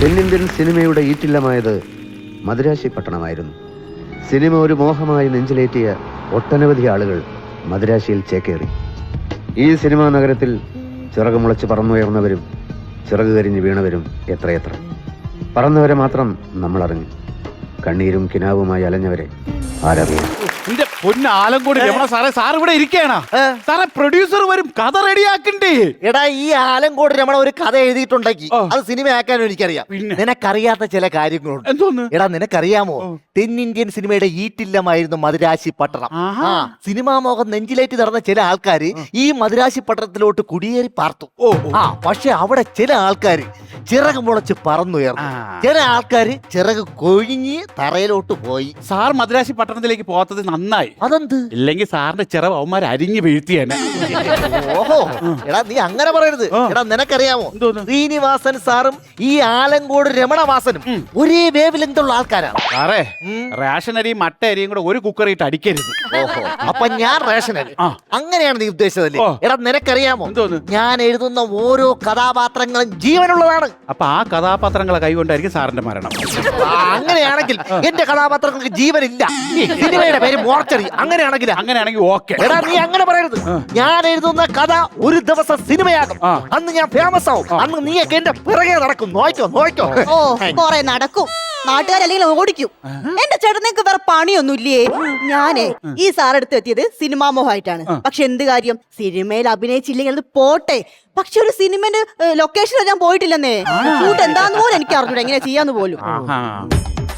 തെന്നിന്ത്യൻ സിനിമയുടെ ഈറ്റില്ലമായത് മദിരാശി പട്ടണമായിരുന്നു. സിനിമ ഒരു മോഹമായി നെഞ്ചിലേറ്റിയ ഒട്ടനവധി ആളുകൾ മദിരാശിയിൽ ചേക്കേറി. ഈ സിനിമാ നഗരത്തിൽ ചിറകുമുളച്ച് പറന്നുയർന്നവരും ചിറക് കരിഞ്ഞ് വീണവരും എത്രയെത്ര. പറന്നവരെ മാത്രം നമ്മൾ അറിഞ്ഞു. കണ്ണീരും കിനാവുമായി അലഞ്ഞവരെ ആരറിയാം. എന്റെ പൊന്നാലങ്കോട് രമണ സാറേ, സാർ ഇവിടെ ഇരിക്കുകയാണ് സാറേ. പ്രൊഡ്യൂസർ വരും, കഥ റെഡിയാക്കണ്ടേ? എടാ, ഈ ആലങ്കോട് രമണ ഒരു കഥ എഴുതിയിട്ടുണ്ടെങ്കിൽ അത് സിനിമയാക്കാനും എനിക്കറിയാം. നിനക്കറിയാത്ത ചില കാര്യങ്ങളുണ്ട്. എന്തോന്ന്? എടാ, നിനക്കറിയാമോ തെന്നിന്ത്യൻ സിനിമയുടെ ഈറ്റില്ലമായിരുന്നു മദിരാശി പട്ടണം. സിനിമാ മോഹം നെഞ്ചിലേറ്റ് നടന്ന ചില ആൾക്കാര് ഈ മദിരാശി പട്ടണത്തിലോട്ട് കുടിയേറി പാർത്തു. പക്ഷെ അവിടെ ചില ആൾക്കാര് ചിറക് മുളച്ച് പറന്നുയർന്നു. ചില ആൾക്കാര് ചിറക് കൊഴിഞ്ഞ് തറയിലോട്ട് പോയി. സാർ മദ്രാശി പട്ടണത്തിലേക്ക് പോകാത്തത് നന്നായി. അതെന്ത്? ഇല്ലെങ്കിൽ സാറിന്റെ ചിറവ് അവന്മാർ അരിഞ്ഞു വീഴ്ത്തിയാണ്. ഓഹോ, എടാ നീ അങ്ങനെ പറയരുത്. എടാ, നിനക്കറിയാമോ ശ്രീനിവാസൻ സാറും ഈ ആലങ്കോട് രമണവാസനും ഒരേ വേവ് ലെങ്തുള്ള ആൾക്കാരാണ്. സാറേ, റേഷൻ അരിയും മട്ട അരിയും കൂടെ ഒരു കുക്കറിയിട്ട് അടിക്കരുത്. ഓഹോ, അപ്പൊ ഞാൻ റേഷൻ അരി അങ്ങനെയാണ് നീ ഉദ്ദേശിച്ചതല്ലേ? എടാ, നിനക്കറിയാമോ ഞാൻ എഴുതുന്ന ഓരോ കഥാപാത്രങ്ങളും ജീവനുള്ളതാണ്. അപ്പൊ ആ കഥാപാത്രങ്ങളെ കൈകൊണ്ടായിരിക്കും സാറിന്റെ മരണം. അങ്ങനെയാണെങ്കിൽ എന്റെ കഥാപാത്രങ്ങൾക്ക് ജീവനില്ല. സിനിമയുടെ പേര് മോർച്ചറി. അങ്ങനെയാണെങ്കിൽ ഓക്കെ. എടാ, നീ അങ്ങനെ പറയരുത്. ഞാൻ എഴുതുന്ന കഥ ഒരു ദിവസം സിനിമയാകും. അന്ന് ഞാൻ ഫേമസ് ആവും. അന്ന് നീയൊക്കെ എന്റെ പിറകെ നടക്കും. നോക്കോ. ഓ, കൊറേ നടക്കും. നാട്ടുകാരല്ലെങ്കിൽ ഓടിക്കും. എന്റെ ചേട്ടൻ നിങ്ങക്ക് വേറെ പണിയൊന്നുമില്ലേ? ഞാനേ ഈ സാറെടുത്ത് എത്തിയത് സിനിമാ മോഹമായിട്ടാണ്. പക്ഷെ എന്ത് കാര്യം, സിനിമയിൽ അഭിനയിച്ചില്ലെങ്കിൽ അത് പോട്ടെ. പക്ഷെ ഒരു സിനിമന്റെ ലൊക്കേഷനിൽ ഞാൻ പോയിട്ടില്ലെന്നേ. ഷൂട്ട് എന്താന്ന് പോലും എനിക്ക് അറിഞ്ഞൂടെ, എങ്ങനെ ചെയ്യാന്ന് പോലും.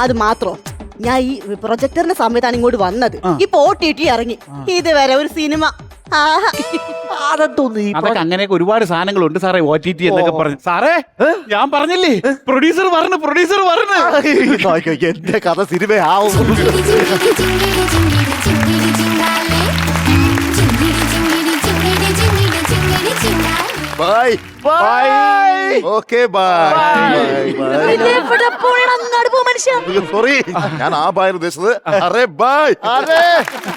അത് മാത്രം, ഞാൻ ഈ പ്രൊജക്ടറിന്റെ സമയത്താണ് ഇങ്ങോട്ട് വന്നത്. ഇപ്പൊ OTT ഇറങ്ങി. ഇതുവരെ ഒരു സിനിമ. അതൊക്കെ അങ്ങനെയൊക്കെ ഒരുപാട് സാധനങ്ങളുണ്ട് സാറേ. OTT എന്നൊക്കെ പറഞ്ഞു. സാറേ, ഞാൻ പറഞ്ഞില്ലേ, പ്രൊഡ്യൂസർ പറഞ്ഞു. എന്റെ കഥ സിനിമയാവും. സോറി, ഞാൻ ആ ബായ് ഉദ്ദേശിച്ചത്.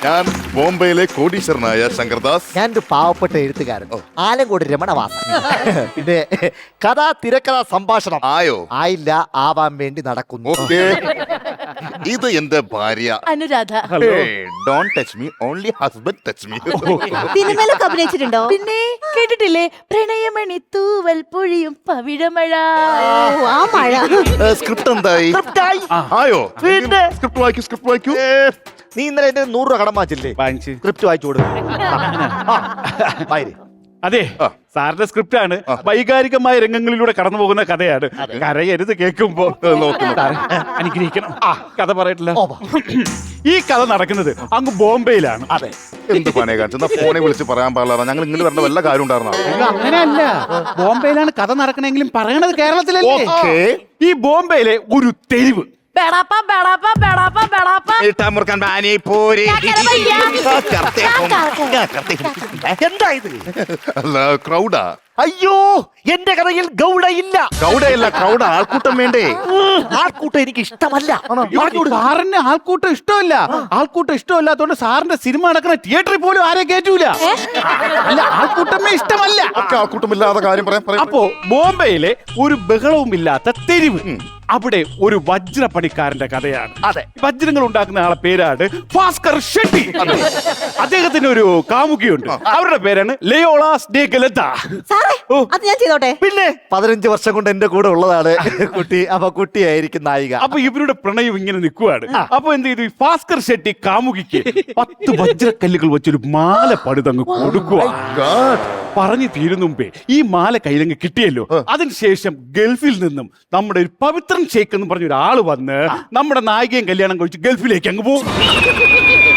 ഞാൻ ബോംബെയിലെ കോടീശ്വരനായ ശങ്കർദാസ്. ഞാൻ ഒരു പാവപ്പെട്ട എഴുത്തുകാരൻ, ആലങ്കോട് രമണവാസൻ. പിന്നെ കഥാ തിരക്കഥാ സംഭാഷണം ആയില്ല, ആവാൻ വേണ്ടി നടക്കുന്നു. ഇത് എന്റെ ഭാര്യ Anuradha. Don't touch me, only husband touch me. സിനിമയിലൊക്കെ അഭിനയിച്ചിട്ടുണ്ടോ? പിന്നെ കേട്ടിട്ടില്ലേ, പ്രണയമണി തൂവൽ പൊഴിയും പവിഴമഴ. ആ മഴ. സ്ക്രിപ്റ്റ് എന്തായി? ആയോ? പിന്നെ സ്ക്രിപ്റ്റ് വായിക്കൂ. നീ ഇന്നലെ എന്റെ 100 രൂപ കടം വാങ്ങിച്ചില്ലേ? സ്ക്രിപ്റ്റ് വായിച്ചു കൊടുക്കും. അതെ, സാറിന്റെ സ്ക്രിപ്റ്റ് ആണ്. വൈകാരികമായ രംഗങ്ങളിലൂടെ കടന്നു പോകുന്ന കഥയാണ്. കരയരുത് കേൾക്കുമ്പോ. അനുഗ്രഹിക്കണം. കഥ പറയട്ടില്ല. ഈ കഥ നടക്കുന്നത് അങ്ങ് ബോംബെയിലാണ്. അതെ. എന്ത് പണിയെ കാണിച്ചു? ഫോണെ വിളിച്ച് പറയാൻ പാടില്ല. ഞങ്ങൾ ഇങ്ങോട്ട് വരേണ്ട വല്ല കാര്യം ഉണ്ടായിരുന്നോ? അങ്ങനെയല്ല, ബോംബെയിലാണ് കഥ നടക്കണമെങ്കിലും പറയണത് കേരളത്തിലല്ലേ. ഈ ബോംബെയിലെ ഒരു തെരുവ്. എന്താ ഇത്? ക്രൗഡാ. അയ്യോ, എന്റെ കഥയിൽ ഗൗഡയില്ല. ക്രൗഡല്ല, ക്രൗഡ്. ആൾക്കൂട്ടം വേണ്ടേ? ആൾക്കൂട്ടം എനിക്ക് ഇഷ്ടമല്ല. സാറിന് ആൾക്കൂട്ടം ഇഷ്ടമല്ല. ആൾക്കൂട്ടം ഇഷ്ടമല്ലാത്തോണ്ട് സാറിന്റെ സിനിമ നടക്കുന്ന തിയേറ്ററിൽ പോലും ആരെ കേറ്റൂല. അല്ല, ആൾക്കൂട്ടമേ ഇഷ്ടമല്ല. ആൾക്കൂട്ടമില്ലാത്ത കാര്യം പറയാം. അപ്പോ ബോംബെയിലെ ഒരു ബഹളവുമില്ലാത്ത തെരുവ്, അവിടെ ഒരു വജ്രപ്പണിക്കാരന്റെ കഥയാണ്. അതെ, വജ്രങ്ങൾ ഉണ്ടാക്കുന്ന ആളെ പേരാണ് ഭാസ്കർ ഷെട്ടി. അദ്ദേഹത്തിന് ഒരു കാമുകിയുണ്ട്. അവരുടെ പേരാണ് ലയോളാസ് ഡെ ഗലത്ത. അത് ഞാൻ ചെയ്തോട്ടെ? പിന്നെ 15 വർഷം കൊണ്ട് എന്റെ കൂടെ ഉള്ളതാണ് കുട്ടി. അപ്പൊ കുട്ടിയായിരിക്കും നായിക. അപ്പൊ ഇവരുടെ പ്രണയം ഇങ്ങനെ നിൽക്കുവാണ്. അപ്പൊ എന്ത് ചെയ്തു, ഭാസ്കർ ഷെട്ടി കാമുകിക്ക് 10 വജ്രക്കല്ലുകൾ വെച്ചൊരു മാല പണിതങ്ങ് കൊടുക്കുക. പറഞ്ഞു തീരുന്ന മുമ്പേ ഈ മാല കയ്യിലങ്ങ് കിട്ടിയല്ലോ. അതിനുശേഷം ഗൾഫിൽ നിന്നും നമ്മുടെ ഒരു പവിത്രൻ ഷേക്ക് എന്ന് പറഞ്ഞ ഒരാള് വന്ന് നമ്മുടെ നായികയും കല്യാണം കഴിച്ച് ഗൾഫിലേക്ക് അങ്ങ് പോകും.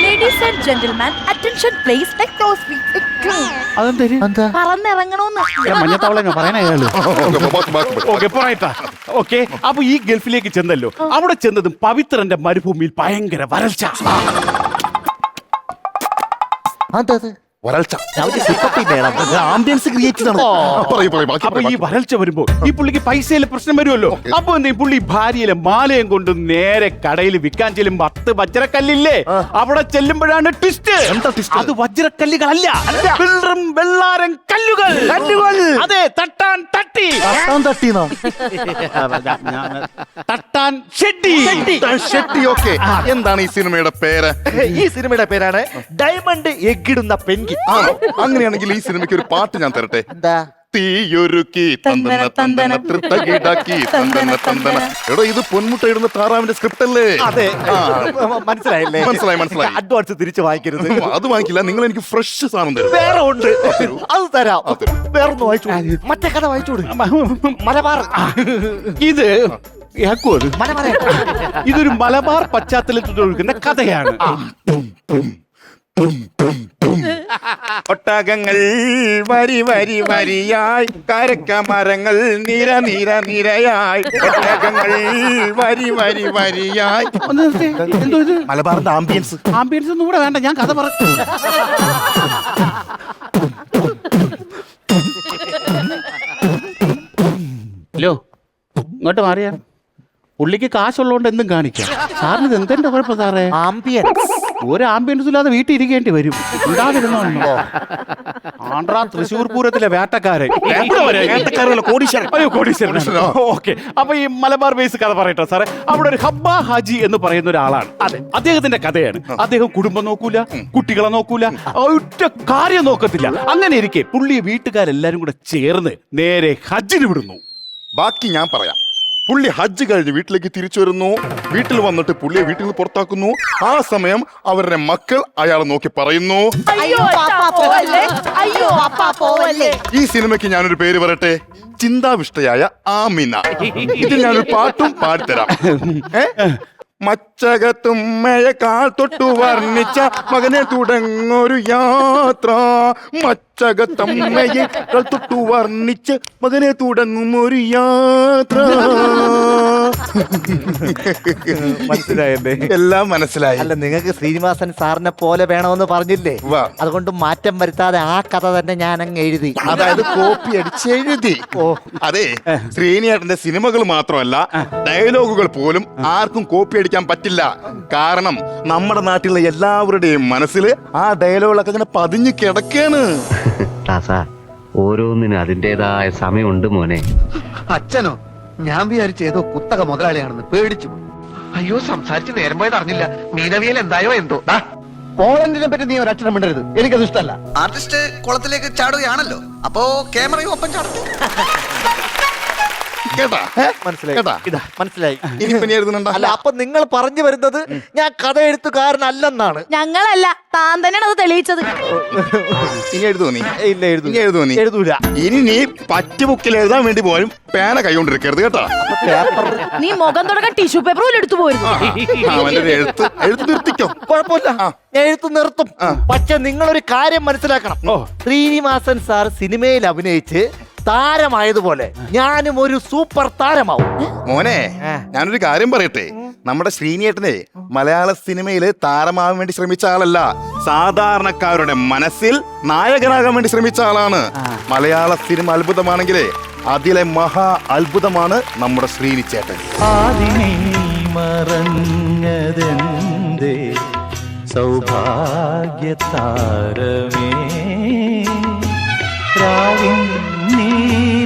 Ladies and gentlemen, attention please. പറന്നിറങ്ങണോന്ന് മഞ്ഞത്തവള പറയാനാ. ഓക്കെ, അപ്പൊ ഈ ഗൾഫിലേക്ക് ചെന്നല്ലോ. അവിടെ ചെന്നതും പവിത്രന്റെ മരുഭൂമിയിൽ ഭയങ്കര വരൾച്ച. വരൾച്ച. ആംബിയൻസ് ക്രിയേറ്റ് ചെയ്താണ്. പറയൂ പറയൂ ബാക്കി അപ്പൊ ഈ പറയൂ. വരൾച്ച വരുമ്പോ ഈ പുള്ളിക്ക് പൈസയിലെ പ്രശ്നം വരുമല്ലോ. അപ്പൊ എന്ത് ചെയ്യും? പുള്ളി ഭാര്യയിലെ മാലയും കൊണ്ട് നേരെ കടയിൽ വിൽക്കാൻ ചെല്ലുമ്പോ 10 വജ്രക്കല്ലില്ലേ, അവിടെ ചെല്ലുമ്പോഴാണ് ട്വിസ്റ്റ്. എന്താ twist? അത് വജ്രക്കല്ലുകളല്ല, വെള്ളം വെള്ളാരം കല്ലുകൾ. അതെ, തട്ടാൻ തട്ടി, തട്ടീന്നോ? തട്ടാൻ ഷെട്ടി. ഷെട്ടി. ഓക്കേ. എന്താണ് ഈ സിനിമയുടെ പേര്? ഈ സിനിമയുടെ പേരാണ് ഡയമണ്ട് എഗ്ഗിടുന്ന പെൻഗിൻ. ആണോ? അങ്ങനെയാണെങ്കിൽ ഈ സിനിമയ്ക്ക് ഒരു പാട്ട് ഞാൻ തരട്ടെ. എന്താ? തീയൊരുക്കി തന്തന തന്തന തൃത്തകിടാക്കി തന്തന തന്തന. എടോ, ഇത് പൊന്മുട്ടയിടുന്ന താറാവിന്റെ സ്ക്രിപ്റ്റ് അല്ലേ? അതെ, മനസ്സിലായില്ലേ? മനസ്സിലായി. അഡ്വാൻസ് തിരിച്ചു വാങ്ങിക്കരുത്. അത് വാങ്ങിക്കില്ല, നിങ്ങൾ എനിക്ക് ഫ്രഷ് സാധനം തരും. വേറെ ഉണ്ട്, അത് തരാം. വേറൊന്ന് വായിച്ചു, മറ്റേ കഥ വായിച്ചോട്. മലബാർ. ഇത് കേൾക്കൂ, അത് മലബാർ. ഇതൊരു മലബാർ പശ്ചാത്തലത്തിൽ ഒഴുകുന്ന കഥയാണ്. ഒട്ടകങ്ങൾ വരി വരി വരിയായി, കരക്ക മരങ്ങൾ നിര നിര നിരയായി, ഒട്ടകങ്ങൾ വരി വരി വരിയായി. ഒന്ന് നിർത്തേ. എന്തോ ഇത്? മലബാറിന്റെ ആംബിയൻസ്. ആംബിയൻസ് ഒന്നും കൂടെ വേണ്ട, ഞാൻ കഥ പറ. ഹലോ, ഇങ്ങോട്ട് മാറിയാ. പുള്ളിക്ക് കാശുള്ളതുകൊണ്ട് എന്തും കാണിക്കാം. സാറിന് ഇത് എന്തെന്റെ കുഴപ്പം സാറേ? ആംബിയൻസ്. ഒരു ആംബിയൻസും ഇല്ലാതെ വീട്ടിൽ ഇരിക്കേണ്ടി വരും. ഉണ്ടാതിരുന്നോ? ആണ്ട്രാ തൃശ്ശൂർ പൂരത്തിലെ വേട്ടക്കാരൻ. കോടീശ്വരൻ. ഓക്കെ, അപ്പൊ ഈ മലബാർ ബേസ് കഥ പറയട്ടെ സാറേ. അവിടെ ഒരു ഹബ്ബ ഹാജി എന്ന് പറയുന്ന ഒരാളാണ്. അതെ, അദ്ദേഹത്തിന്റെ കഥയാണ്. അദ്ദേഹം കുടുംബം നോക്കൂല, കുട്ടികളെ നോക്കൂല, ഒറ്റ കാര്യം നോക്കത്തില്ല. അങ്ങനെ ഇരിക്കെ പുള്ളിയെ വീട്ടുകാരെല്ലാരും കൂടെ ചേർന്ന് നേരെ ഹജ്ജിന് വിടുന്നു. ബാക്കി ഞാൻ പറയാം. പുള്ളി ഹജ്ജ് കഴിഞ്ഞ് വീട്ടിലേക്ക് തിരിച്ചു വരുന്നു. വീട്ടിൽ വന്നിട്ട് പുള്ളിയെ വീട്ടിൽ നിന്ന് പുറത്താക്കുന്നു. ആ സമയം അവരുടെ മക്കൾ അയാളെ നോക്കി പറയുന്നു, അയ്യോ പാപ്പാ പോവല്ലേ, അയ്യോ അപ്പാ പോവല്ലേ. ഈ സിനിമയ്ക്ക് ഞാനൊരു പേര് പറയട്ടെ, ചിന്താവിഷ്ടയായ ആമിന. ഇതിൽ ഞാനൊരു പാട്ടും പാടിത്തരാം. മച്ചകത്തുമ്മയെക്കാൾ തൊട്ടു വർണ്ണിച്ച മകനെ തുടങ്ങൊരു യാത്ര, മച്ചകത്തമ്മയെക്കാൾ തൊട്ടു വർണ്ണിച്ച് മകനെ തുടങ്ങും ഒരു യാത്ര. മനസ്സിലായല്ലേ? എല്ലാം മനസ്സിലായി. അല്ല, നിങ്ങൾക്ക് ശ്രീനിവാസൻ സാറിനെ പോലെ വേണമെന്ന് പറഞ്ഞില്ലേ? വാ. അതുകൊണ്ട് മാറ്റം വരുത്താതെ ആ കഥ തന്നെ ഞാൻ അങ്ങ് എഴുതി. അതായത് കോപ്പി അടിച്ച് എഴുതി. അതെ, ശ്രീനിയേട്ടന്റെ സിനിമകൾ മാത്രമല്ല, ഡയലോഗുകൾ പോലും ആർക്കും കോപ്പി അടിക്കാൻ പറ്റില്ല. കാരണം നമ്മുടെ നാട്ടിലെ എല്ലാവരുടെയും മനസ്സിൽ ആ ഡയലോഗുകളൊക്കെ ഇങ്ങനെ പതിഞ്ഞു കിടക്കാണ്. ഓരോന്നിനും അതിൻ്റെതായ സമയമുണ്ട് മോനെ. അച്ഛനോ? ഞാൻ വിചാരിച്ച ഏതോ കുത്തക മുതലാളിയാണെന്ന് പേടിച്ചു. അയ്യോ, സംസാരിച്ച് നേരം പോയത് അറിഞ്ഞില്ല. മീനവിയൽ എന്തായോ എന്തോ. പോളണ്ടിനെ പറ്റി നീ ഒരക്ഷരം മിണ്ടരുത്, എനിക്കത് ഇഷ്ടമല്ല. ആർട്ടിസ്റ്റ് കുളത്തിലേക്ക് ചാടുകയാണല്ലോ, അപ്പോ ക്യാമറയും ഒപ്പം ചാടും. കേട്ടാ? മനസ്സിലായി. കേട്ടാ? മനസ്സിലായി. ഇനിയിപ്പോ ഇനി എഴുതുന്നുണ്ടോ? അല്ല, അപ്പൊ നിങ്ങൾ പറഞ്ഞു വരുന്നത് ഞാൻ കഥ എഴുത്തുകാരനല്ലെന്നാണ്. ഞങ്ങളല്ല, താൻ തന്നെയാണ് അത് തെളിയിച്ചത്. ഇനി എഴുതുമോ നീ? ഇല്ല, ഇനി എഴുതുമോ നീ? എഴുതൂല. ഇനി നീ പറ്റുബുക്കിൽ എഴുതാൻ വേണ്ടി പോലും പേന കൈകൊണ്ടിരിക്കരുത് കേട്ടോ. നീ മുഖം തുടങ്ങാൻ ടിഷ്യൂ പേപ്പർ പോലും എടുത്തു പോയിരുന്നു. അവന്റെ ഒരു എഴുത്ത് നിർത്തിക്കോ. കുഴപ്പമില്ല, ഞാൻ എഴുത്ത് നിർത്തും. പക്ഷെ നിങ്ങളൊരു കാര്യം മനസ്സിലാക്കണം. ശ്രീനിവാസൻ സാർ സിനിമയിൽ അഭിനയിച്ച് താരമായതുപോലെ ഞാനും ഒരു സൂപ്പർ താരമാവും. മോനെ, ഞാനൊരു കാര്യം പറയട്ടെ. നമ്മുടെ ശ്രീനിയേട്ടനെ മലയാള സിനിമയില് താരമാവാൻ വേണ്ടി ശ്രമിച്ച ആളല്ല, സാധാരണക്കാരുടെ മനസ്സിൽ നായകനാകാൻ വേണ്ടി ശ്രമിച്ച ആളാണ്. മലയാള സിനിമ അത്ഭുതമാണെങ്കിലേ അതിലെ മഹാ അത്ഭുതമാണ് നമ്മുടെ ശ്രീനിച്ചേട്ടൻ. സൗഭാഗ്യതാരമേ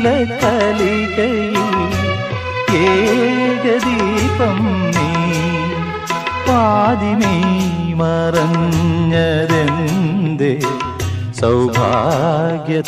നീലകലികയിൽ ഏകദീപം നീ പാതിമേ മറഞ്ഞതെന്തേ സൗഭാഗ്യതാരമേ.